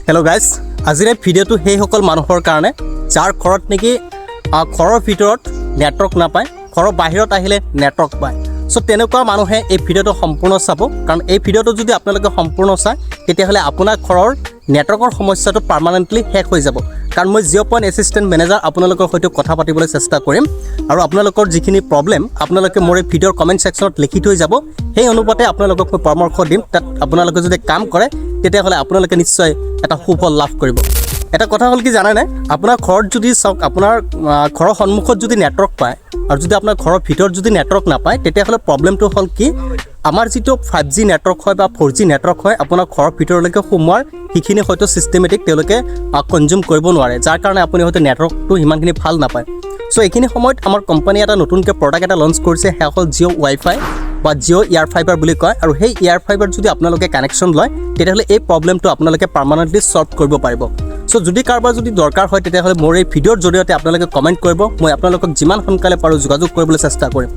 Hello' guys, আজিৰ এই ভিডিঅ'টো সেইসকল মানুহৰ কাৰণে যাৰ ঘৰত নেকি ঘৰৰ ভিতৰত নেটৱৰ্ক নাপায়, ঘৰৰ বাহিৰত আহিলে নেটৱৰ্ক পায়। চ' তেনেকুৱা মানুহে এই ভিডিঅ'টো সম্পূৰ্ণ চাব, কাৰণ এই ভিডিঅ'টো যদি আপোনালোকে সম্পূৰ্ণ চায় তেতিয়াহ'লে আপোনাৰ ঘৰৰ নেটৱৰ্কৰ সমস্যাটো পাৰ্মানেণ্টলি শেষ হৈ যাব। কাৰণ মই জিঅ' পইণ্ট এছিষ্টেণ্ট মেনেজাৰ আপোনালোকৰ সৈতে কথা পাতিবলৈ চেষ্টা কৰিম, আৰু আপোনালোকৰ যিখিনি প্ৰব্লেম আপোনালোকে মোৰ এই ভিডিঅ'ৰ কমেণ্ট ছেকশ্যনত লিখি থৈ যাব। সেই অনুপাতে আপোনালোকক মই পৰামৰ্শ দিম, তাত আপোনালোকে যদি কাম কৰে তেতিয়াহ'লে আপোনালোকে নিশ্চয় এটা সুফল লাভ কৰিব। এটা কথা হ'ল কি জানেনে, আপোনাৰ ঘৰত যদি চাওক, আপোনাৰ ঘৰৰ সন্মুখত যদি নেটৱৰ্ক পায় আৰু যদি আপোনাৰ ঘৰৰ ভিতৰত যদি নেটৱৰ্ক নাপায়, তেতিয়াহ'লে প্ৰব্লেমটো হ'ল কি, আমাৰ যিটো 5G নেটৱৰ্ক হয় বা 4G নেটৱৰ্ক হয়, আপোনাৰ ঘৰৰ ভিতৰলৈকে সোমোৱাৰ সেইখিনি হয়তো ছিষ্টেমেটিক তেওঁলোকে কনজিউম কৰিব নোৱাৰে, যাৰ কাৰণে আপুনি হয়তো নেটৱৰ্কটো সিমানখিনি ভাল নাপায়। চ' এইখিনি সময়ত আমাৰ কোম্পানীয়ে এটা নতুনকৈ প্ৰডাক্ট এটা লঞ্চ কৰিছে, সেয়া হ'ল জিঅ' ৱাইফাই বা জিঅ' এয়াৰ ফাইবাৰ বুলি কয়। আৰু সেই এয়াৰ ফাইবাৰ যদি আপোনালোকে কানেকশ্যন লয় তেতিয়াহ'লে এই প্ৰব্লেমটো আপোনালোকে পাৰ্মানেণ্টলি ছল্ভ কৰিব পাৰিব। চ' যদি কাৰোবাৰ যদি দৰকাৰ হয় তেতিয়াহ'লে মোৰ এই ভিডিঅ'ৰ জৰিয়তে আপোনালোকে কমেণ্ট কৰিব, মই আপোনালোকক যিমান সোনকালে পাৰোঁ যোগাযোগ কৰিবলৈ চেষ্টা কৰিম।